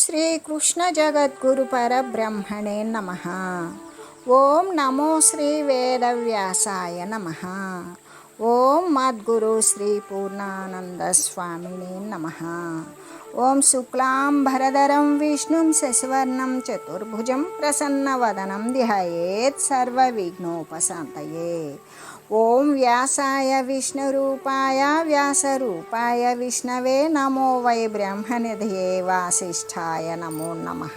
శ్రీకృష్ణ జగద్గురు పరబ్రహ్మణే నమః. ఓం నమో శ్రీ వేదవ్యాసాయ నమః. ఓం మద్గురు శ్రీ పూర్ణానంద స్వామినే నమః. ఓం శుక్లాంబరధరం విష్ణుం శశివర్ణం చతుర్భుజం ప్రసన్నవదనం ధ్యాయేత్ సర్వవిఘ్నోపశాంతయే. ఓం వ్యాసాయ విష్ణురూపాయ వ్యాసరూపాయ విష్ణవే నమో వై బ్రహ్మనిధయే వాసిష్ఠాయ నమో నమః.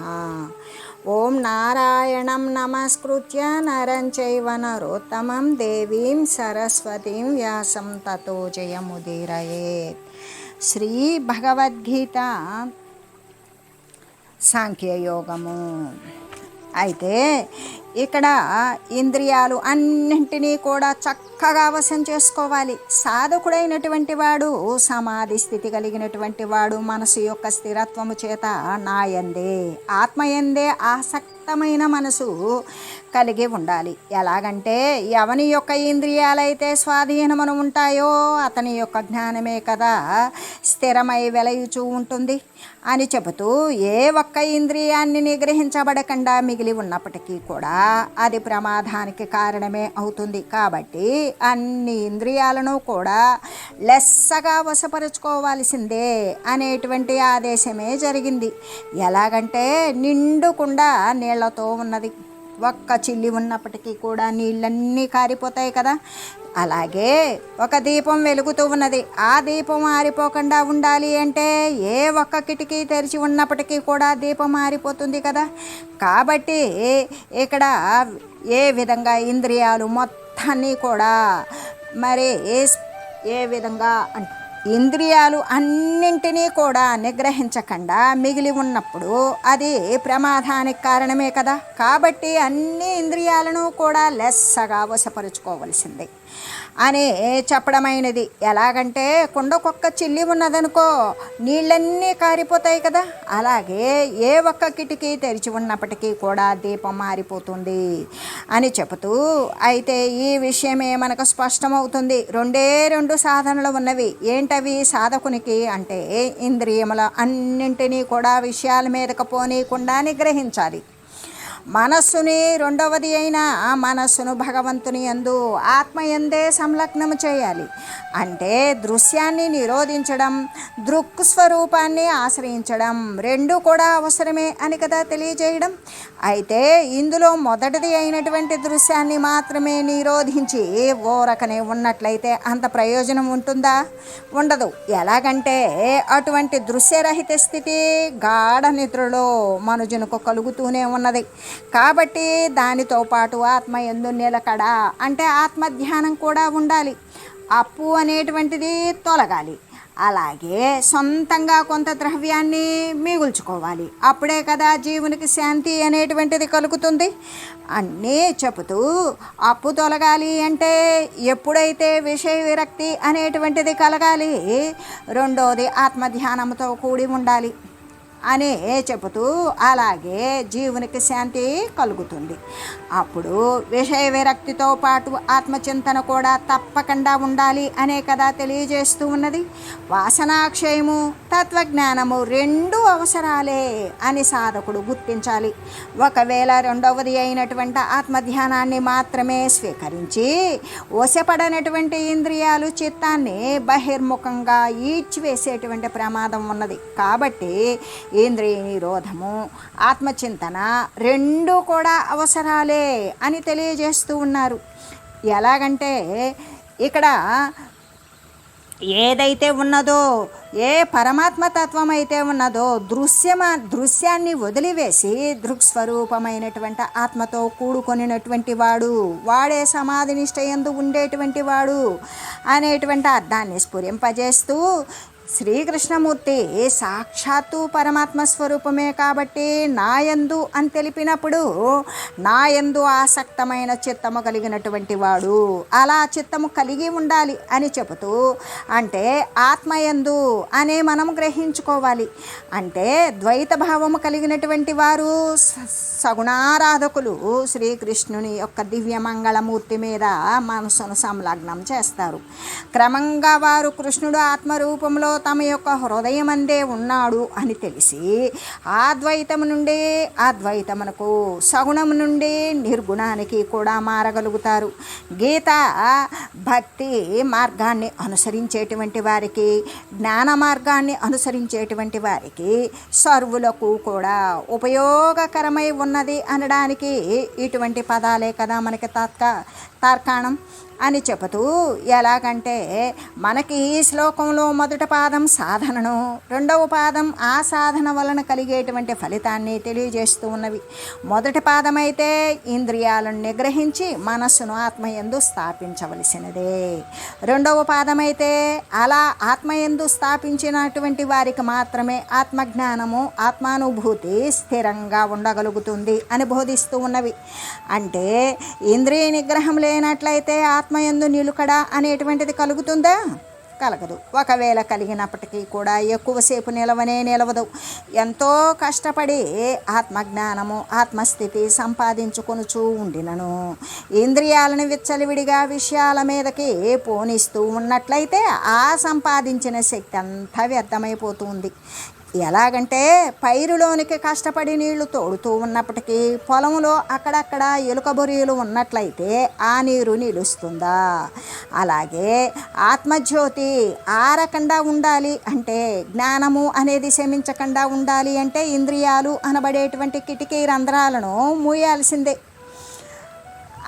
ఓం నారాయణం నమస్కృత్య నరం చైవ నరోత్తమం దేవీం సరస్వతీం వ్యాసం తతో జయముదీరయేత్. శ్రీ భగవద్గీత సాంఖ్యయోగము. అయితే ఇక్కడ ఇంద్రియాలు అన్నింటినీ కూడా చక్కగా వశం చేసుకోవాలి. సాధకుడైనటువంటి వాడు, సమాధి స్థితి కలిగినటువంటి వాడు మనసు యొక్క స్థిరత్వము చేత నాయందే ఆత్మయందే ఆసక్తమైన మనసు కలిగి ఉండాలి. ఎలాగంటే ఎవని యొక్క ఇంద్రియాలైతే స్వాధీనమును ఉంటాయో అతని యొక్క జ్ఞానమే కదా స్థిరమై వెలయుచూ ఉంటుంది అని చెబుతూ, ఏ ఒక్క ఇంద్రియాన్ని నిగ్రహించబడకుండా మిగిలి ఉన్నప్పటికీ కూడా అది ప్రమాదానికి కారణమే అవుతుంది. కాబట్టి అన్ని ఇంద్రియాలను కూడా లెస్సగా వశపరుచుకోవాల్సిందే అనేటువంటి ఆదేశమే జరిగింది. ఎలాగంటే నిండుకుండా నీళ్లతో ఉన్నది, ఒక్క చిల్లి ఉన్నప్పటికీ కూడా నీళ్ళన్నీ కారిపోతాయి కదా. అలాగే ఒక దీపం వెలుగుతూ ఉన్నది, ఆ దీపం ఆరిపోకుండా ఉండాలి అంటే ఏ ఒక్క కిటికీ తెరిచి ఉన్నప్పటికీ కూడా దీపం ఆరిపోతుంది కదా. కాబట్టి ఇక్కడ ఏ విధంగా ఇంద్రియాలు మొత్తాన్ని కూడా మరి ఏ విధంగా ఇంద్రియాలు అన్నింటినీ కూడా నిగ్రహించకుండా మిగిలి ఉన్నప్పుడు అది ప్రమాదానికి కారణమే కదా. కాబట్టి అన్ని ఇంద్రియాలను కూడా లెస్సగా వశపరుచుకోవలసిందే అని చెప్పడమైనది. ఎలాగంటే కుండకొక్క చిల్లి ఉన్నదనుకో నీళ్ళన్నీ కారిపోతాయి కదా. అలాగే ఏ ఒక్క కిటికీ తెరిచి ఉన్నప్పటికీ కూడా దీపం మారిపోతుంది అని చెబుతూ, అయితే ఈ విషయమే మనకు స్పష్టమవుతుంది. రెండు సాధనలు ఉన్నవి. ఏంటవి సాధకునికి అంటే ఇంద్రియముల అన్నింటినీ కూడా విషయాల మీదకు పోనీయకుండా నిగ్రహించాలి. మనస్సుని రెండవది అయిన మనస్సును భగవంతుని యందు ఆత్మయందే సంలగ్నము చేయాలి. అంటే దృశ్యాన్ని నిరోధించడం, దృక్స్వరూపాన్ని ఆశ్రయించడం రెండు కూడా అవసరమే అని కదా తెలియజేయడం. అయితే ఇందులో మొదటిది అయినటువంటి దృశ్యాన్ని మాత్రమే నిరోధించి ఓరకనే ఉన్నట్లయితే అంత ప్రయోజనం ఉంటుందా? ఉండదు. ఎలాగంటే అటువంటి దృశ్యరహిత స్థితి గాఢ నిద్రలో మనుజునకు కలుగుతూనే ఉన్నది. కాబట్టి దానితో పాటు ఆత్మయందు నిలకడ అంటే ఆత్మధ్యానం కూడా ఉండాలి. అప్పు అనేటువంటిది తొలగాలి. అలాగే సొంతంగా కొంత ద్రవ్యాన్ని మిగుల్చుకోవాలి. అప్పుడే కదా జీవునికి శాంతి అనేటువంటిది కలుగుతుంది. అన్నీ చెబుతూ అప్పు తొలగాలి అంటే ఎప్పుడైతే విషయ విరక్తి అనేటువంటిది కలగాలి, రెండోది ఆత్మధ్యానంతో కూడి ఉండాలి అని చెబుతూ, అలాగే జీవునికి శాంతి కలుగుతుంది. అప్పుడు విషయ విరక్తితో పాటు ఆత్మచింతన కూడా తప్పకుండా ఉండాలి అనే కదా తెలియజేస్తూ ఉన్నది. వాసనాక్షయము, తత్వజ్ఞానము రెండు అవసరాలే అని సాధకుడు గుర్తించాలి. ఒకవేళ రెండవది అయినటువంటి ఆత్మధ్యానాన్ని మాత్రమే స్వీకరించి వశపడనటువంటి ఇంద్రియాలు చిత్తాన్ని బహిర్ముఖంగా ఈడ్చివేసేటువంటి ప్రమాదం ఉన్నది. కాబట్టి ఇంద్రియ నిరోధము, ఆత్మచింతన రెండు కూడా అవసరాలే అని తెలియజేస్తూ ఉన్నారు. ఎలాగంటే ఇక్కడ ఏదైతే ఉన్నదో, ఏ పరమాత్మతత్వం అయితే ఉన్నదో దృశ్యాన్ని వదిలివేసి దృక్స్వరూపమైనటువంటి ఆత్మతో కూడుకొనినటువంటి వాడే సమాధి నిష్ట యందు ఉండేటువంటి వాడు అనేటువంటి అర్థాన్ని స్ఫురింపజేస్తూ, శ్రీకృష్ణమూర్తి సాక్షాత్తు పరమాత్మ స్వరూపమే కాబట్టి నాయందు అని తెలిపినప్పుడు నాయందు ఆసక్తమైన చిత్తము కలిగినటువంటి వాడు, అలా చిత్తము కలిగి ఉండాలి అని చెబుతూ, అంటే ఆత్మయందు అనే మనం గ్రహించుకోవాలి. అంటే ద్వైత భావము కలిగినటువంటి వారు సగుణారాధకులు శ్రీకృష్ణుని యొక్క దివ్యమంగళమూర్తి మీద మనసును సంలగ్నం చేస్తారు. క్రమంగా వారు కృష్ణుడు ఆత్మరూపంలో తమ యొక్క హృదయమందే ఉన్నాడు అని తెలిసి అద్వైతము నుండి అద్వైతమునకు, సగుణము నుండి నిర్గుణానికి కూడా మారగలుగుతారు. గీత భక్తి మార్గాన్ని అనుసరించేటువంటి వారికి, జ్ఞాన మార్గాన్ని అనుసరించేటువంటి వారికి సర్వులకు కూడా ఉపయోగకరమై ఉన్నది అనడానికి ఇటువంటి పదాలే కదా మనకి తార్కాణం అని చెబుతూ, ఎలాగంటే మనకి ఈ శ్లోకంలో మొదటి పాదం సాధనను, రెండవ పాదం ఆ సాధన వలన కలిగేటువంటి ఫలితాన్ని తెలియజేస్తూ ఉన్నవి. మొదటి పాదం అయితే ఇంద్రియాలను నిగ్రహించి మనస్సును ఆత్మయందు స్థాపించవలసినదే. రెండవ పాదం అయితే అలా ఆత్మయందు స్థాపించినటువంటి వారికి మాత్రమే ఆత్మజ్ఞానము, ఆత్మానుభూతి స్థిరంగా ఉండగలుగుతుంది అని బోధిస్తూ ఉన్నవి. అంటే ఇంద్రియ నిగ్రహం లేనట్లయితే ఆత్మయందు నిలుకడ అనేటువంటిది కలుగుతుందా? కలగదు. ఒకవేళ కలిగినప్పటికీ కూడా ఎక్కువసేపు నిలవదు. ఎంతో కష్టపడి ఆత్మజ్ఞానము, ఆత్మస్థితి సంపాదించుకొనుచూ ఉండినను ఇంద్రియాలను విచ్చలవిడిగా విషయాల మీదకి పోనిస్తూ ఉన్నట్లయితే ఆ సంపాదించిన శక్తి అంతా వ్యర్థమైపోతుంది. ఎలాగంటే పైరులోనికి కష్టపడి నీళ్లు తోడుతూ ఉన్నప్పటికీ పొలంలో అక్కడక్కడ ఎలుక బొరియలు ఉన్నట్లయితే ఆ నీరు నిలుస్తుందా? అలాగే ఆత్మజ్యోతి ఆరకుండా ఉండాలి అంటే, జ్ఞానము అనేది శమించకుండా ఉండాలి అంటే ఇంద్రియాలు అనబడేటువంటి కిటికీ రంధ్రాలను మూయాల్సిందే.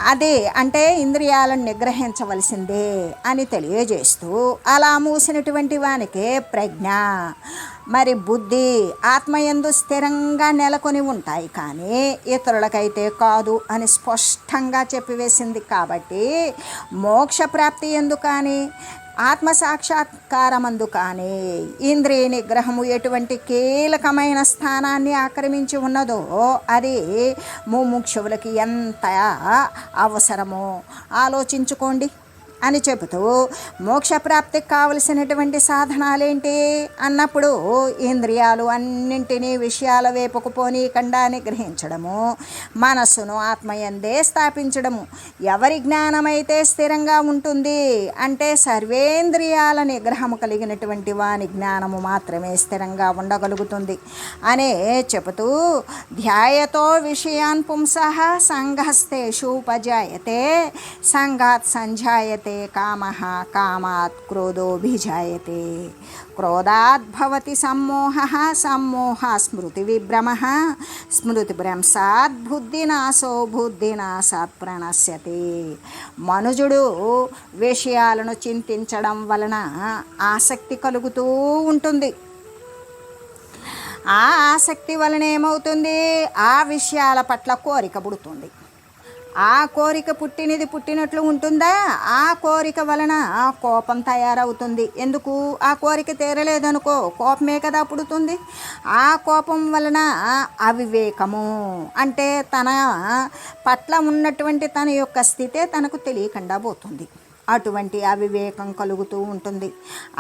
అదే అంటే ఇంద్రియాలను నిగ్రహించవలసిందే అని తెలియజేస్తూ, అలా మూసినటువంటి వానికే ప్రజ్ఞ, మరి బుద్ధి ఆత్మయందు స్థిరంగా నెలకొని ఉంటాయి, కానీ ఇతరులకైతే కాదు అని స్పష్టంగా చెప్పివేసింది. కాబట్టి మోక్ష ప్రాప్తి ఎందు కానీ, ఆత్మసాక్షాత్కారమందు కానీ ఇంద్రియ నిగ్రహము ఎటువంటి కీలకమైన స్థానాన్ని ఆక్రమించి ఉన్నదో అది ముముక్షువులకి ఎంత అవసరమో ఆలోచించుకోండి అని చెబుతూ, మోక్షప్రాప్తికి కావలసినటువంటి సాధనాలేంటి అన్నప్పుడు ఇంద్రియాలు అన్నింటినీ విషయాల వైపుకు పోనీయకుండా నిగ్రహించడము, మనస్సును ఆత్మయందే స్థాపించడము. ఎవరి జ్ఞానమైతే స్థిరంగా ఉంటుంది అంటే సర్వేంద్రియాల నిగ్రహము కలిగినటువంటి వాని జ్ఞానము మాత్రమే స్థిరంగా ఉండగలుగుతుంది అనే చెబుతూ, ధ్యాయతో విషయాన్ పుంసః సంఘస్తేషు ఉపజాయతే సంఘాత్ సంజాయతే కామః కామాత్ క్రోధోభిజాయతే క్రోధాద్భవతి సమ్మోహః సమ్మోహాత్ స్మృతి విభ్రమః స్మృతిభ్రంశాత్ బుద్ధినాశో బుద్ధినాశాత్ ప్రణశ్యతి. మనుజుడు విషయాలను చింతించడం వలన ఆసక్తి కలుగుతూ ఉంటుంది. ఆ ఆసక్తి వలన ఏమవుతుంది? ఆ విషయాల పట్ల కోరిక పుడుతుంది. ఆ కోరిక పుట్టినట్లు ఉంటుందా? ఆ కోరిక వలన కోపం తయారవుతుంది. ఎందుకు? ఆ కోరిక తీరలేదనుకో కోపమే కదా పుడుతుంది. ఆ కోపం వలన అవివేకము అంటే తన పట్ల ఉన్నటువంటి తన యొక్క స్థితే తనకు తెలియకుండా పోతుంది. అటువంటి అవివేకం కలుగుతూ ఉంటుంది.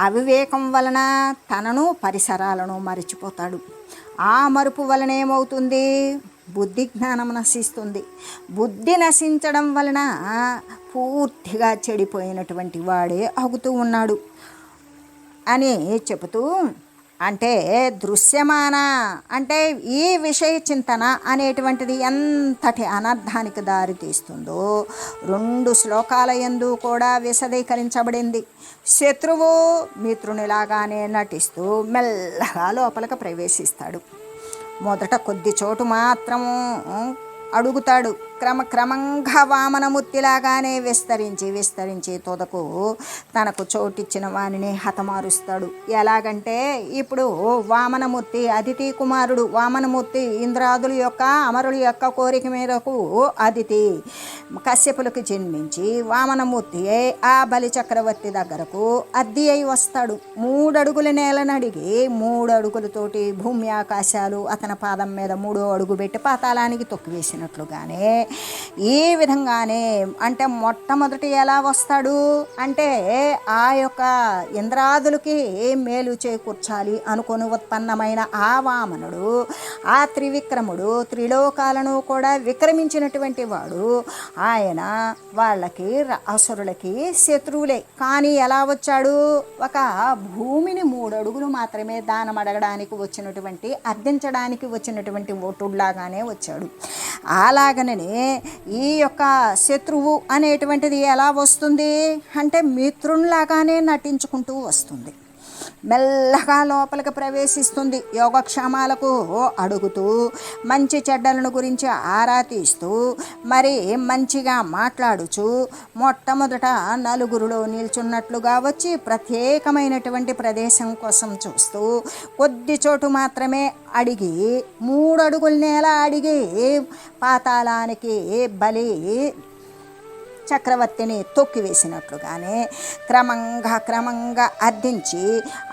అవివేకం వలన తనను పరిసరాలను మరిచిపోతాడు. ఆ మరుపు వలన ఏమవుతుంది? బుద్ధి జ్ఞానం నశిస్తుంది. బుద్ధి నశించడం వలన పూర్తిగా చెడిపోయినటువంటి వాడే అవుతూ ఉన్నాడు అని చెబుతూ, అంటే దృశ్యమాన అంటే ఈ విషయ చింతన అనేటువంటిది ఎంతటి అనర్థానికి దారితీస్తుందో 2 శ్లోకాల యందు కూడా విశదీకరించబడింది. శత్రువు మిత్రునిలాగానే నటిస్తూ మెల్లగా లోపలికి ప్రవేశిస్తాడు. మొదట కొద్ది చోటు మాత్రము అడుగుతాడు. క్రమంగా వామనమూర్తిలాగానే విస్తరించి తుదకు తనకు చోటిచ్చిన వానిని హతమారుస్తాడు. ఎలాగంటే ఇప్పుడు వామనమూర్తి అదితి కుమారుడు. వామనమూర్తి ఇంద్రాదుల యొక్క అమరుల యొక్క కోరిక మేరకు అదితి కశ్యపులకు జన్మించి వామనమూర్తి ఆ బలి చక్రవర్తి దగ్గరకు అద్ది అయి వస్తాడు. 3 అడుగుల నేలను అడిగి 3 అడుగులతోటి భూమి ఆకాశాలు అతని పాదం మీద 3వ అడుగు పెట్టి పాతాళానికి తొక్కివేసినట్లుగానే ఈ విధంగానే అంటే మొట్టమొదటి ఎలా వస్తాడు అంటే ఆ యొక్క ఇంద్రాదులకి మేలు చేకూర్చాలి అనుకొని ఉత్పన్నమైన ఆ వామనుడు, ఆ త్రివిక్రముడు, త్రిలోకాలను కూడా విక్రమించినటువంటి వాడు ఆయన వాళ్ళకి అసురులకి శత్రువులే. కానీ ఎలా వచ్చాడు? ఒక భూమిని 3 అడుగులు మాత్రమే దానం అడగడానికి వచ్చినటువంటి, అర్థించడానికి వచ్చినటువంటి ఓటుల్లాగానే వచ్చాడు. అలాగనే ఈ యొక్క శత్రువు అనేటువంటిది ఎలా వస్తుంది అంటే మిత్రునిలాగానే నటించుకుంటూ వస్తుంది. మెల్లగా లోపలికి ప్రవేశిస్తుంది. యోగక్షేమాలకు అడుగుతూ, మంచి చెడ్డలను గురించి ఆరా తీస్తూ, మరి మంచిగా మాట్లాడుచు, మొట్టమొదట నలుగురిలో నిల్చున్నట్లుగా వచ్చి ప్రత్యేకమైనటువంటి ప్రదేశం కోసం చూస్తూ, కొద్ది చోటు మాత్రమే అడిగి 3 అడుగుల నేల అడిగి పాతాళానికి బలి చక్రవర్తిని తొక్కివేసినట్లుగానే క్రమంగా అర్థించి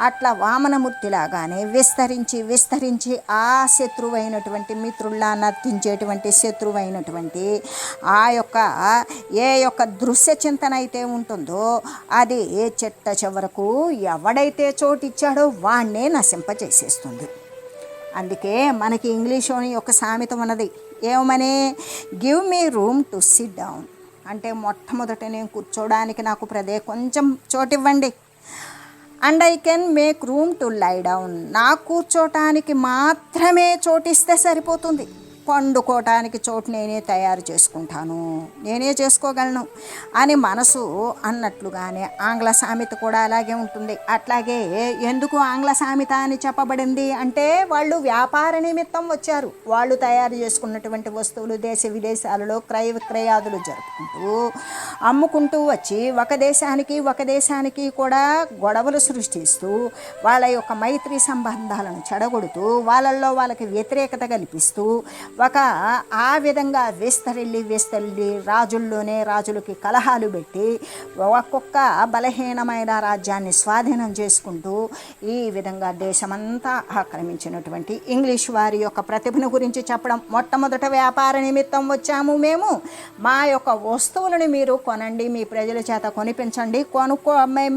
అట్లా వామనమూర్తిలాగానే విస్తరించి ఆ శత్రువైనటువంటి మిత్రుల్లా నర్తించేటువంటి శత్రువైనటువంటి ఆ యొక్క ఏ యొక్క దృశ్య చింతన అయితే ఉంటుందో అది చిట్ట చివరకు ఎవడైతే చోటిచ్చాడో వాణ్ణే నశింపచేసేస్తుంది. అందుకే మనకి ఇంగ్లీష్లోని ఒక సామెత ఉన్నది. ఏమని? Give me room to SIT down అంటే మొట్టమొదట నేను కూర్చోడానికి నాకు కొంచెం చోటు ఇవ్వండి. And I can make room to lie down, నాకు కూర్చోటానికి మాత్రమే చోటిస్తే సరిపోతుంది. పండుకోవటానికి చోటు నేనే తయారు చేసుకుంటాను, నేనే చేసుకోగలను అని మనసు అన్నట్లుగానే ఆంగ్ల సామెత కూడా అలాగే ఉంటుంది. అట్లాగే ఎందుకు ఆంగ్ల సామెత అని చెప్పబడింది అంటే వాళ్ళు వ్యాపార నిమిత్తం వచ్చారు. వాళ్ళు తయారు చేసుకున్నటువంటి వస్తువులు దేశ విదేశాలలో క్రయ విక్రయాదులు జరుపుకుంటూ అమ్ముకుంటూ వచ్చి ఒక దేశానికి కూడా గొడవలు సృష్టిస్తూ వాళ్ళ యొక్క మైత్రి సంబంధాలను చెడగొడుతూ వాళ్ళల్లో వాళ్ళకి వ్యతిరేకత కల్పిస్తూ ఒక ఆ విధంగా విస్తరిల్లి రాజులకి కలహాలు పెట్టి ఒక్కొక్క బలహీనమైన రాజ్యాన్ని స్వాధీనం చేసుకుంటూ ఈ విధంగా దేశమంతా ఆక్రమించినటువంటి ఇంగ్లీష్ వారి యొక్క ప్రతిభను గురించి చెప్పడం. మొట్టమొదట వ్యాపార నిమిత్తం వచ్చాము మేము, మా యొక్క వస్తువులను మీరు కొనండి, మీ ప్రజల చేత కొనిపించండి,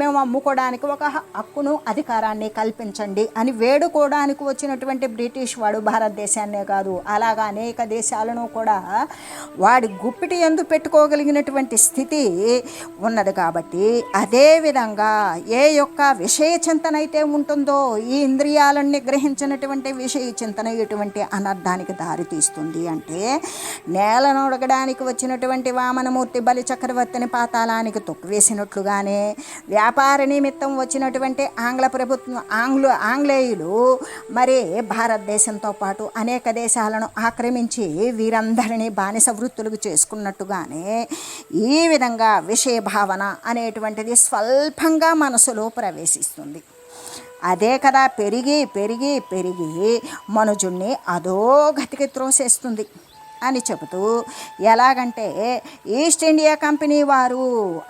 మేము అమ్ముకోవడానికి ఒక హక్కును అధికారాన్ని కల్పించండి అని వేడుకోవడానికి వచ్చినటువంటి బ్రిటిష్ వాడు భారతదేశాన్నే కాదు అలాగా అనేక దేశాలను కూడా వాడి గుప్పిటి యందు పెట్టుకోగలిగినటువంటి స్థితి ఉన్నది. కాబట్టి అదేవిధంగా ఏ యొక్క విషయ చింతన అయితే ఉంటుందో ఈ ఇంద్రియాలను నిగ్రహించినటువంటి విషయ చింతన ఎటువంటి అనర్థానికి దారితీస్తుంది అంటే నేలను అడగడానికి వచ్చినటువంటి వామనమూర్తి బలి చక్రవర్తిని పాతాళానికి తొక్కివేసినట్లుగానే వ్యాపార నిమిత్తం వచ్చినటువంటి ఆంగ్లేయులు మరి భారతదేశంతో పాటు అనేక దేశాలను ఆక్రమించి వీరందరినీ బానిస వృత్తులకు చేసుకున్నట్టుగానే ఈ విధంగా విషయ భావన అనేటువంటిది స్వల్పంగా మనసులో ప్రవేశిస్తుంది. అదే కదా పెరిగి మనుజుణ్ణి అధోగతికి త్రోసేస్తుంది అని చెబుతూ, ఎలాగంటే ఈస్ట్ ఇండియా కంపెనీ వారు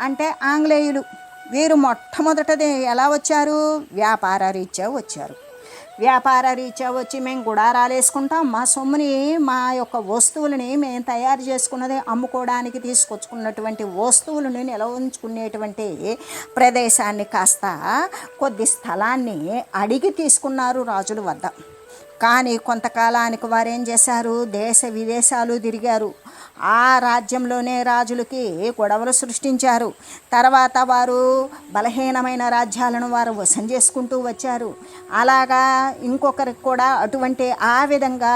అంటే ఆంగ్లేయులు వీరు మొట్టమొదటది ఎలా వచ్చారు? వ్యాపార రీత్యా వచ్చారు. వ్యాపార రీత్యా వచ్చి మేము గుడారాలు వేసుకుంటాం, మా సొమ్ముని మా యొక్క వస్తువులని మేము తయారు చేసుకున్నది అమ్ముకోవడానికి తీసుకొచ్చుకున్నటువంటి వస్తువులను నిల్వ ఉంచుకునేటువంటి ప్రదేశాన్ని కాస్త కొద్ది స్థలాన్ని అడిగి తీసుకున్నారు రాజుల వద్ద. కానీ కొంతకాలానికి వారు ఏం చేశారు? దేశ విదేశాలు తిరిగారు. ఆ రాజ్యంలోనే రాజులకి గొడవలు సృష్టించారు. తర్వాత వారు బలహీనమైన రాజ్యాలను వారు వశం చేసుకుంటూ వచ్చారు. అలాగా ఇంకొకరికి కూడా అటువంటి ఆ విధంగా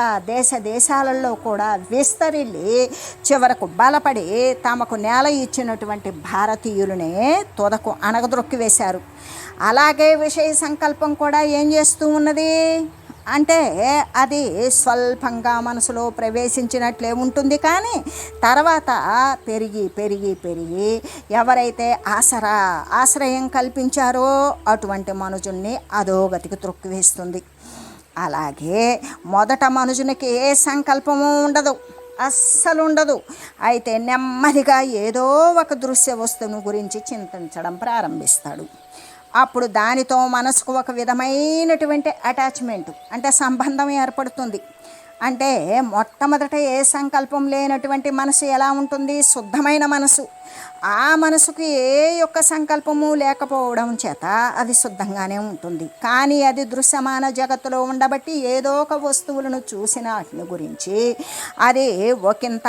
దేశాలలో కూడా విస్తరిల్లి చివరకు బలపడి తమకు నేల ఇచ్చినటువంటి భారతీయులనే తుదకు అణగద్రొక్కి వేశారు. అలాగే విషయ సంకల్పం కూడా ఏం చేస్తూ ఉన్నది అంటే అది స్వల్పంగా మనసులో ప్రవేశించినట్లే ఉంటుంది. కానీ తర్వాత పెరిగి ఎవరైతే ఆశ్రయం కల్పించారో అటువంటి మనుజుల్ని అధోగతికి త్రొక్కివేస్తుంది. అలాగే మొదట మనుజునికి ఏ సంకల్పము ఉండదు, అస్సలు ఉండదు. అయితే నెమ్మదిగా ఏదో ఒక దృశ్య వస్తువును గురించి చింతించడం ప్రారంభిస్తాడు. అప్పుడు దానితో మనసుకు ఒక విధమైనటువంటి అటాచ్మెంట్ అంటే సంబంధం ఏర్పడుతుంది. అంటే మొట్టమొదట ఏ సంకల్పం లేనటువంటి మనసు ఎలా ఉంటుంది? శుద్ధమైన మనసు. ఆ మనసుకు ఏ యొక్క సంకల్పము లేకపోవడం చేత అది శుద్ధంగానే ఉంటుంది. కానీ అది దృశ్యమాన జగత్తులో ఉండబట్టి ఏదో ఒక వస్తువులను చూసిన వాటిని గురించి అది ఒకంత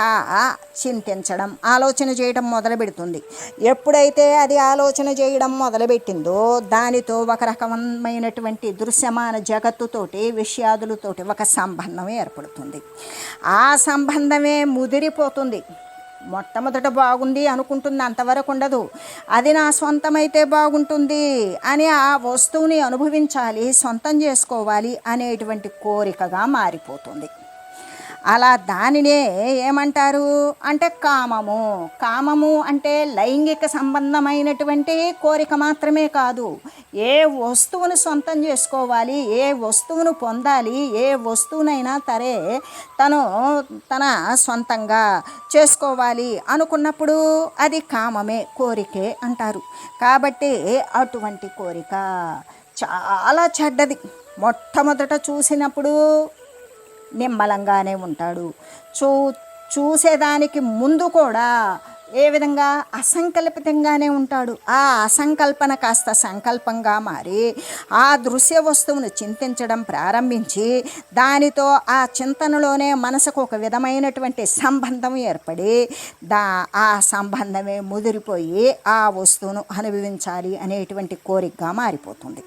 చింతించడం, ఆలోచన చేయడం మొదలు పెడుతుంది. ఎప్పుడైతే అది ఆలోచన చేయడం మొదలుపెట్టిందో దానితో ఒక రకమైనటువంటి దృశ్యమాన జగత్తుతోటి, విషయాదులతోటి ఒక సంబంధం ఏర్పడుతుంది. ఆ సంబంధమే ముదిరిపోతుంది. మొట్టమొదట బాగుంది అనుకుంటుంది, అంతవరకు ఉండదు. అది నా సొంతమైతే బాగుంటుంది అని ఆ వస్తువుని అనుభవించాలి, సొంతం చేసుకోవాలి అనేటువంటి కోరికగా మారిపోతుంది. అలా దానినే ఏమంటారు అంటే కామము. కామము అంటే లైంగిక సంబంధమైనటువంటి కోరిక మాత్రమే కాదు. ఏ వస్తువును సొంతం చేసుకోవాలి, ఏ వస్తువును పొందాలి, ఏ వస్తువునైనా తన సొంతంగా చేసుకోవాలి అనుకున్నప్పుడు అది కామమే, కోరికే అంటారు. కాబట్టి అటువంటి కోరిక చాలా చెడ్డది. మొట్టమొదట చూసినప్పుడు నిమ్మలంగానే ఉంటాడు. చూసేదానికి ముందు కూడా ఏ విధంగా అసంకల్పితంగానే ఉంటాడు. ఆ అసంకల్పన కాస్త సంకల్పంగా మారి ఆ దృశ్య వస్తువును చింతించడం ప్రారంభించి దానితో ఆ చింతనలోనే మనసుకు ఒక విధమైనటువంటి సంబంధం ఏర్పడి ఆ సంబంధమే ముదిరిపోయి ఆ వస్తువును అనుభవించాలి అనేటువంటి కోరికగా మారిపోతుంది.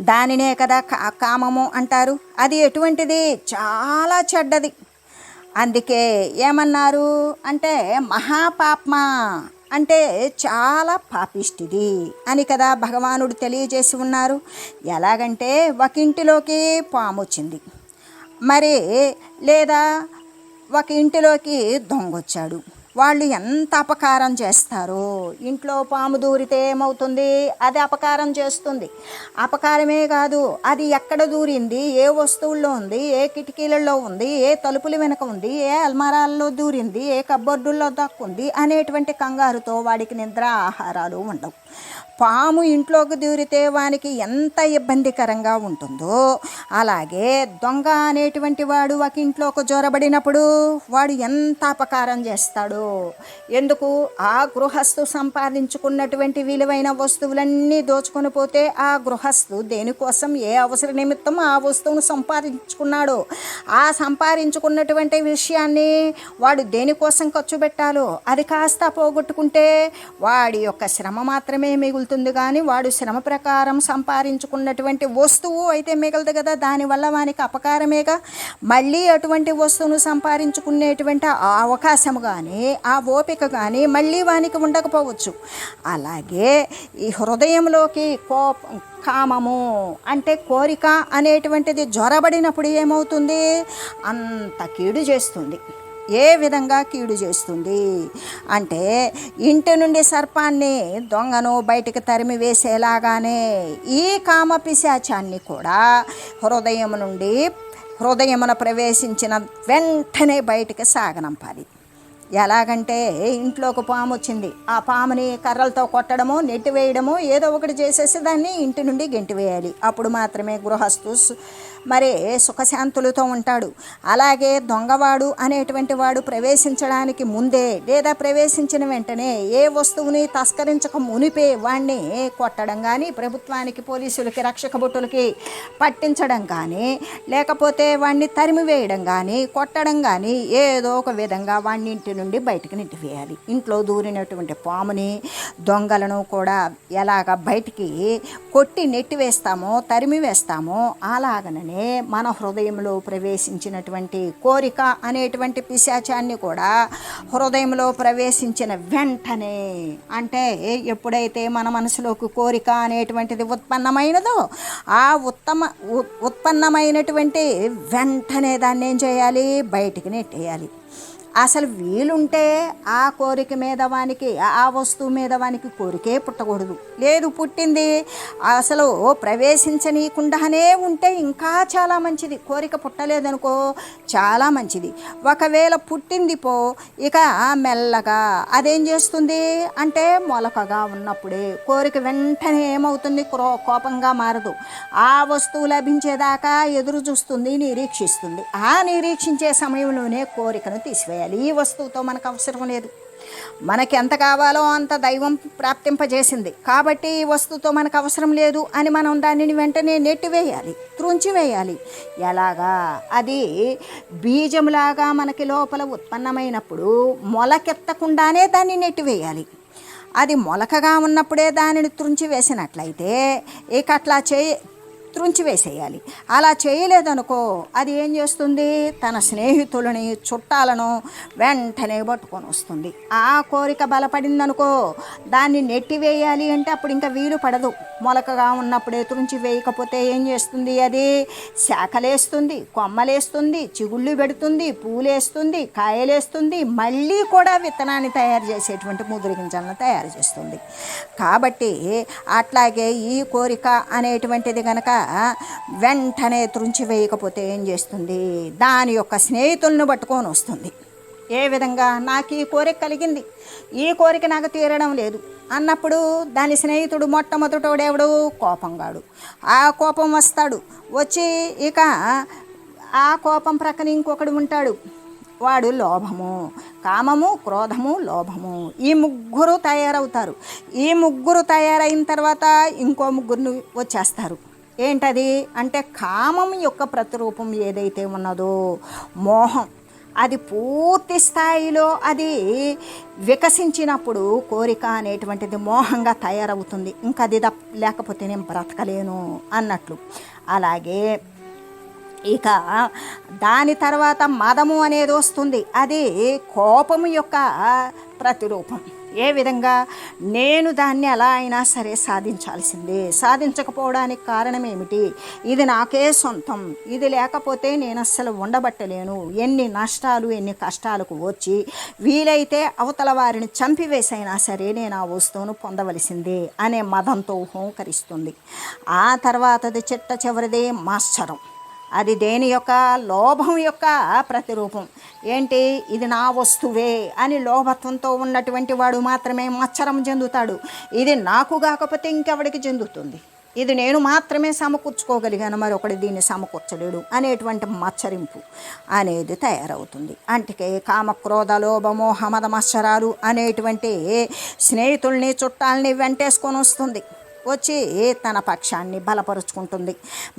దానినే కదా కామము అంటారు. అది ఎటువంటిది? చాలా చెడ్డది. అందుకే ఏమన్నారు అంటే మహాపాప్మ అంటే చాలా పాపిష్టిది అని కదా భగవానుడు తెలియజేసి ఉన్నారు. ఎలాగంటే ఒక ఇంటిలోకి పాము వచ్చింది, మరి లేదా ఒక ఇంటిలోకి దొంగ వచ్చాడు. వాళ్ళు ఎంత అపకారం చేస్తారో. ఇంట్లో పాము దూరితే ఏమవుతుంది? అది అపకారం చేస్తుంది. అపకారమే కాదు, అది ఎక్కడ దూరింది, ఏ వస్తువుల్లో ఉంది, ఏ కిటికీలలో ఉంది, ఏ తలుపుల వెనక ఉంది, ఏ అల్మారాల్లో దూరింది, ఏ కబ్బోర్డుల్లో దక్కుంది అనేటువంటి కంగారుతో వాడికి నిద్ర ఆహారాలు ఉండవు. పాము ఇంట్లోకి దూరితే వానికి ఎంత ఇబ్బందికరంగా ఉంటుందో అలాగే దొంగ అనేటువంటి వాడు ఒక ఇంట్లోకి జొరబడినప్పుడు వాడు ఎంత అపకారం చేస్తాడో. ఎందుకు? ఆ గృహస్థు సంపాదించుకున్నటువంటి విలువైన వస్తువులన్నీ దోచుకొని పోతే ఆ గృహస్థు దేనికోసం, ఏ అవసర నిమిత్తం ఆ వస్తువును సంపాదించుకున్నాడో ఆ సంపాదించుకున్నటువంటి విషయాన్ని వాడు దేనికోసం ఖర్చు పెట్టాలో అది కాస్త పోగొట్టుకుంటే వాడి యొక్క శ్రమ మాత్రమే మిగులుతుంది. కానీ వాడు శ్రమ ప్రకారం సంపాదించుకున్నటువంటి వస్తువు అయితే మిగలదు కదా. దానివల్ల వానికి అపకారమేగా. మళ్ళీ అటువంటి వస్తువును సంపాదించుకునేటువంటి ఆ అవకాశము కానీ ఆ ఓపిక కానీ మళ్ళీ వానికి ఉండకపోవచ్చు. అలాగే ఈ హృదయంలోకి కామము అంటే కోరిక అనేటువంటిది జొరబడినప్పుడు ఏమవుతుంది? అంత కీడు చేస్తుంది. ఏ విధంగా కీడు చేస్తుంది అంటే ఇంటి నుండి సర్పాన్ని, దొంగను బయటికి తరిమి వేసేలాగానే ఈ కామ పిశాచాన్ని కూడా హృదయమున ప్రవేశించిన వెంటనే బయటికి సాగనంపాలి. ఎలాగంటే ఇంట్లోకి పాము వచ్చింది, ఆ పాముని కర్రలతో కొట్టడమో నెట్టివేయడమో ఏదో ఒకటి చేసేసి దాన్ని ఇంటి నుండి గెంటివేయాలి. అప్పుడు మాత్రమే గృహస్థు మరి సుఖశాంతులతో ఉంటాడు. అలాగే దొంగవాడు అనేటువంటి వాడు ప్రవేశించడానికి ముందే లేదా ప్రవేశించిన వెంటనే ఏ వస్తువుని తస్కరించక మునిపే వాడిని కొట్టడం కానీ, ప్రభుత్వానికి, పోలీసులకి, రక్షక భటులకి పట్టించడం కానీ, లేకపోతే వాడిని తరిమివేయడం కానీ, కొట్టడం కానీ ఏదో ఒక విధంగా వాడిని ఇంటి నుండి బయటకు నెట్టివేయాలి. ఇంట్లో దూరినటువంటి పాముని, దొంగలను కూడా ఎలాగ బయటికి కొట్టి నెట్టివేస్తామో, తరిమివేస్తామో అలాగనే మన హృదయంలో ప్రవేశించినటువంటి కోరిక అనేటువంటి పిశాచాన్ని కూడా హృదయంలో ప్రవేశించిన వెంటనే, అంటే ఎప్పుడైతే మన మనసులోకి కోరిక అనేటువంటిది ఉత్పన్నమైనదో ఆ ఉత్పన్నమైనటువంటి వెంటనే దాన్ని ఏం చేయాలి? బయటికి నెట్టేయాలి. అసలు వీలుంటే ఆ కోరిక మీద వానికి, ఆ వస్తువు మీద వానికి కోరికే పుట్టకూడదు. లేదు పుట్టింది, అసలు ప్రవేశించనీయకుండానే ఉంటే ఇంకా చాలా మంచిది. కోరిక పుట్టలేదనుకో చాలా మంచిది. ఒకవేళ పుట్టింది ఇక మెల్లగా అదేం చేస్తుంది అంటే మొలకగా ఉన్నప్పుడే కోరిక వెంటనే ఏమవుతుంది, కోపంగా మారదు. ఆ వస్తువు లభించేదాకా ఎదురు చూస్తుంది, నిరీక్షిస్తుంది. ఆ నిరీక్షించే సమయంలోనే కోరికను తీసివేయాలి. ఈ వస్తువుతో మనకు అవసరం లేదు, మనకి ఎంత కావాలో అంత దైవం ప్రాప్తింపజేసింది కాబట్టి ఈ వస్తువుతో మనకు అవసరం లేదు అని మనం దానిని వెంటనే నెట్టివేయాలి, త్రుంచివేయాలి. ఎలాగా? అది బీజంలాగా మనకి లోపల ఉత్పన్నమైనప్పుడు మొలకెత్తకుండానే దాన్ని నెట్టివేయాలి. అది మొలకగా ఉన్నప్పుడే దానిని త్రుంచివేసినట్లయితే ఇక అట్లా త్రుంచివేసేయాలి. అలా చేయలేదనుకో అది ఏం చేస్తుంది, తన స్నేహితులని చుట్టాలను వెంటనే పట్టుకొని వస్తుంది. ఆ కోరిక బలపడిందనుకో దాన్ని నెట్టివేయాలి అంటే అప్పుడు ఇంకా వీలు పడదు. మొలకగా ఉన్నప్పుడే త్రుంచి వేయకపోతే ఏం చేస్తుంది, అది శాఖలేస్తుంది, కొమ్మలేస్తుంది, చిగుళ్ళు పెడుతుంది, పూలేస్తుంది, కాయలేస్తుంది, మళ్ళీ కూడా విత్తనాన్ని తయారు చేసేటువంటి ముదురు గింజలను తయారు చేస్తుంది. కాబట్టి అట్లాగే ఈ కోరిక అనేటువంటిది కనుక వెంటనే త్రుంచి వేయకపోతే ఏం చేస్తుంది, దాని యొక్క స్నేహితులను పట్టుకొని వస్తుంది. ఏ విధంగా? నాకు ఈ కోరిక కలిగింది, ఈ కోరిక నాకు తీరడం లేదు అన్నప్పుడు దాని స్నేహితుడు మొట్టమొదటోడెవడు? కోపంగాడు. ఆ కోపం వస్తాడు, వచ్చి ఇక ఆ కోపం ప్రక్కన ఇంకొకడు ఉంటాడు, వాడు లోభము, కామము, క్రోధము, లోభము. ఈ ముగ్గురు తయారవుతారు. ఈ ముగ్గురు తయారైన తర్వాత ఇంకో ముగ్గురు వచ్చేస్తారు. ఏంటది అంటే కామం యొక్క ప్రతిరూపం ఏదైతే ఉన్నదో మోహం, అది పూర్తి స్థాయిలో అది వికసించినప్పుడు కోరిక అనేటువంటిది మోహంగా తయారవుతుంది. ఇంకా అది లేకపోతే నేను బ్రతకలేను అన్నట్లు. అలాగే ఇక దాని తర్వాత మదము అనేది వస్తుంది, అది కోపము యొక్క ప్రతిరూపం. ఏ విధంగా? నేను దాన్ని ఎలా అయినా సరే సాధించాల్సిందే, సాధించకపోవడానికి కారణం ఏమిటి, ఇది నాకే సొంతం, ఇది లేకపోతే నేను అస్సలు ఉండబట్టలేను, ఎన్ని నష్టాలు ఎన్ని కష్టాలకు వచ్చి వీలైతే అవతల వారిని చంపివేసైనా సరే నేను ఆ వస్తువును పొందవలసిందే అనే మదంతో హోంకరిస్తుంది. ఆ తర్వాతది చిట్ట చివరిది మాశ్చరం. అది దేని యొక్క? లోభం యొక్క ప్రతిరూపం. ఏంటి? ఇది నా వస్తువే అని లోభత్వంతో ఉన్నటువంటి వాడు మాత్రమే మత్సరం చెందుతాడు. ఇది నాకు కాకపోతే ఇంకెవడికి చెందుతుంది, ఇది నేను మాత్రమే సమకూర్చుకోగలిగాను, మరొకటి దీన్ని సమకూర్చలేడు అనేటువంటి మత్సరింపు అనేది తయారవుతుంది. అంటే కామక్రోధ లోభ మోహ మద మత్సరాలు అనేటువంటి స్నేహితుల్ని చుట్టాలని వెంటేసుకొని వస్తుంది. వచ్చి తన పక్షాన్ని బలపరుచుకుంటుంది.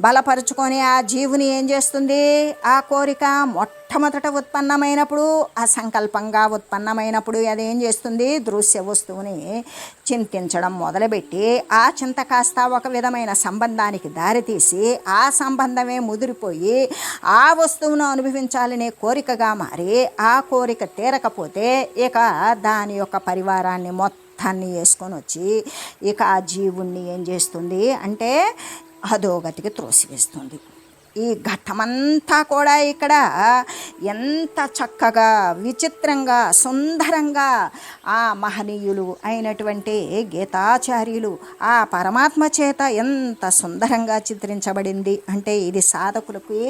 బలపరుచుకొని ఆ జీవుని ఏం చేస్తుంది, ఆ కోరిక మొట్టమొదట ఉత్పన్నమైనప్పుడు, అసంకల్పంగా ఉత్పన్నమైనప్పుడు అదేం చేస్తుంది, దృశ్య వస్తువుని చింతించడం మొదలుపెట్టి ఆ చింత కాస్త ఒక విధమైన సంబంధానికి దారితీసి ఆ సంబంధమే ముదిరిపోయి ఆ వస్తువును అనుభవించాలనే కోరికగా మారి ఆ కోరిక తీరకపోతే ఇక దాని యొక్క పరివారాన్ని మొత్తాన్ని వేసుకొని వచ్చి ఇక ఆ జీవుణ్ణి ఏం చేస్తుంది అంటే అధోగతికి త్రోసివేస్తుంది. ఈ ఘట్టమంతా కూడా ఇక్కడ ఎంత చక్కగా విచిత్రంగా సుందరంగా ఆ మహనీయులు అయినటువంటి గీతాచార్యులు ఆ పరమాత్మ చేత ఎంత సుందరంగా చిత్రించబడింది అంటే ఇది సాధకులకు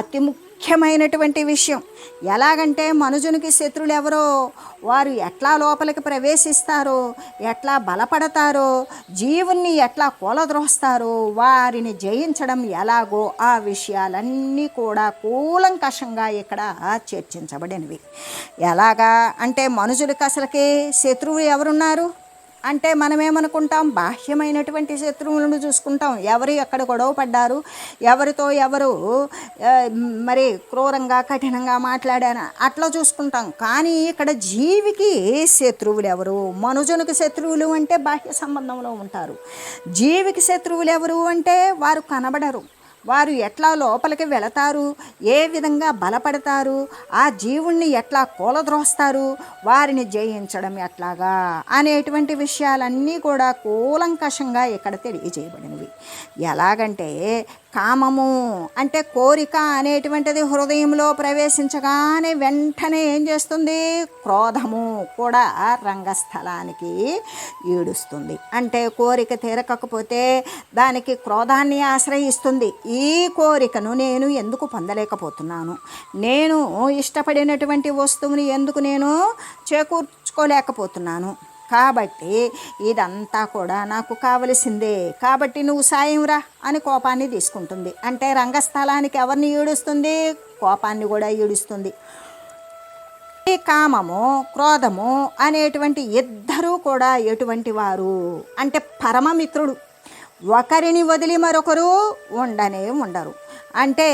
అతి ముఖ్యమైనటువంటి విషయం. ఎలాగంటే మనుజునికి శత్రులు ఎవరో, వారు ఎట్లా లోపలికి ప్రవేశిస్తారో, ఎట్లా బలపడతారో, జీవుణ్ణి ఎట్లా కూలద్రోస్తారో, వారిని జయించడం ఎలాగో ఆ విషయాలన్నీ కూడా కూలంకషంగా ఇక్కడ చర్చించబడినవి. ఎలాగా అంటే మనుషులకి అసలుకి శత్రువు ఎవరున్నారు అంటే మనమేమనుకుంటాం, బాహ్యమైనటువంటి శత్రువులను చూసుకుంటాం, ఎవరు ఎక్కడ గొడవ పడ్డారు, ఎవరితో ఎవరు మరి క్రూరంగా కఠినంగా మాట్లాడారు అట్లా చూసుకుంటాం. కానీ ఇక్కడ జీవికి శత్రువులు ఎవరు, మనుజునికి శత్రువులు అంటే బాహ్య సంబంధంలో ఉంటారు, జీవికి శత్రువులు ఎవరు అంటే వారు కనబడరు, వారు ఎట్లా లోపలికి వెళతారు, ఏ విధంగా బలపడతారు, ఆ జీవుణ్ణి ఎట్లా కూలద్రోస్తారు, వారిని జయించడం ఎట్లాగా అనేటువంటి విషయాలన్నీ కూడా కూలంకషంగా ఇక్కడ తెలియజేయబడినవి. ఎలాగంటే కామము అంటే కోరిక అనేటువంటిది హృదయంలో ప్రవేశించగానే వెంటనే ఏం చేస్తుంది? క్రోధము కూడా రంగస్థలానికి ఈడుస్తుంది. అంటే కోరిక తీరకపోతే దానికి క్రోధాన్ని ఆశ్రయిస్తుంది. ఈ కోరికను నేను ఎందుకు పొందలేకపోతున్నాను, నేను ఇష్టపడినటువంటి వస్తువుని ఎందుకు నేను చేకూర్చుకోలేకపోతున్నాను, కాబట్టి ఇదంతా కూడా నాకు కావలసిందే, కాబట్టి నువ్వు సాయం రా అని కోపాన్ని తీసుకుంటుంది. అంటే రంగస్థలానికి ఎవరిని ఈడుస్తుంది? కోపాన్ని కూడా ఈడుస్తుంది. ఈ కామము క్రోధము అనేటువంటి ఇద్దరూ కూడా ఎటువంటి వారు అంటే పరమమిత్రుడు. ఒకరిని వదిలి మరొకరు ఉండరు. అంటే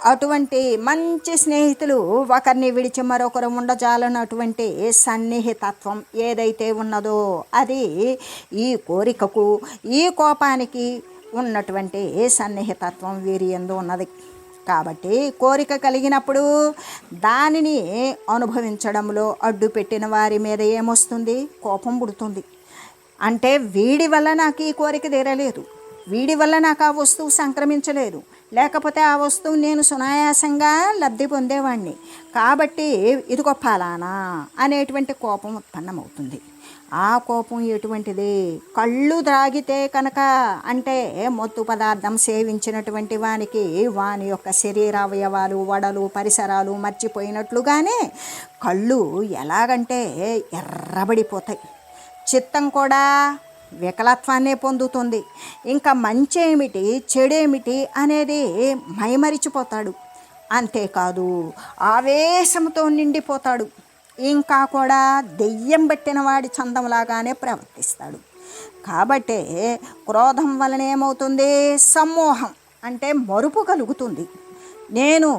అటువంటి మంచి స్నేహితులు ఒకరిని విడిచి మరొకరు ఉండజాలనటువంటి సన్నిహితత్వం ఏదైతే ఉన్నదో అది ఈ కోరికకు ఈ కోపానికి ఉన్నటువంటి సన్నిహితత్వం వీరి యందు ఉన్నది. కాబట్టి కోరిక కలిగినప్పుడు దానిని అనుభవించడంలో అడ్డు పెట్టిన వారి మీద ఏమొస్తుంది? కోపం పుడుతుంది. అంటే వీడి వల్ల నాకు ఈ కోరిక తీరలేదు, వీడి వల్ల నాకు ఆ వస్తువు సంక్రమించలేదు, లేకపోతే ఆ వస్తువు నేను సునాయాసంగా లబ్ధి పొందేవాడిని, కాబట్టి ఇదిగో ఫలానా అనేటువంటి కోపం ఉత్పన్నమవుతుంది. ఆ కోపం ఎటువంటిది? కళ్ళు త్రాగితే కనుక అంటే మత్తు పదార్థం సేవించినటువంటి వానికి వాని యొక్క శరీరావయవాలు వడలు పరిసరాలు మర్చిపోయినట్లుగానే కళ్ళు ఎలాగంటే ఎర్రబడిపోతాయి, చిత్తం కూడా వికలత్వాన్నే పొందుతుంది. ఇంకా మంచి ఏమిటి చెడేమిటి అనేది మైమరిచిపోతాడు. అంతేకాదు ఆవేశంతో నిండిపోతాడు. ఇంకా కూడా దెయ్యం పట్టిన వాడి చందంలాగానే ప్రవర్తిస్తాడు. కాబట్టి క్రోధం వలన ఏమవుతుంది? సమ్మోహం అంటే మరుపు కలుగుతుంది. నేను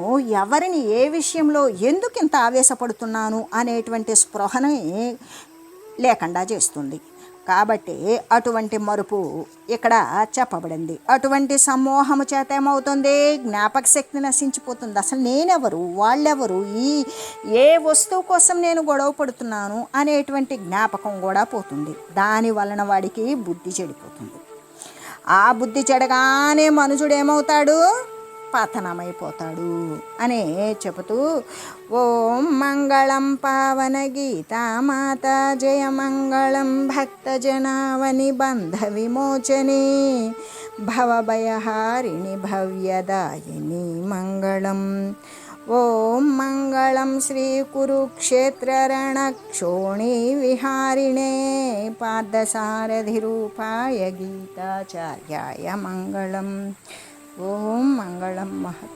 ఎవరిని ఏ విషయంలో ఎందుకు ఇంత ఆవేశపడుతున్నాను అనేటువంటి స్పృహని లేకుండా చేస్తుంది. కాబట్టి అటువంటి మరుపు ఇక్కడ చెప్పబడింది. అటువంటి సమ్మోహము చేత ఏమవుతుంది? జ్ఞాపక శక్తి నశించిపోతుంది. అసలు నేనెవరు, వాళ్ళెవరు, ఏ వస్తువు కోసం నేను గొడవ పడుతున్నాను అనేటువంటి జ్ఞాపకం కూడా పోతుంది. దాని వలన వాడికి బుద్ధి చెడిపోతుంది. ఆ బుద్ధి చెడగానే మనుషుడు ఏమవుతాడు? పతనమైపోతాడు అని చెబుతూ ఓం మంగళం పావన గీతా మాత జయ మంగళం భక్తజనావని బంధ విమోచని భవభయహారిణి భవ్యదాయిని మంగళం. ఓం మంగళం శ్రీ కురుక్షేత్ర రణక్షోణి విహారిణే పార్థసారథి రూపాయ గీతాచార్యాయ మంగళం. ఓం మంగళం మహత్.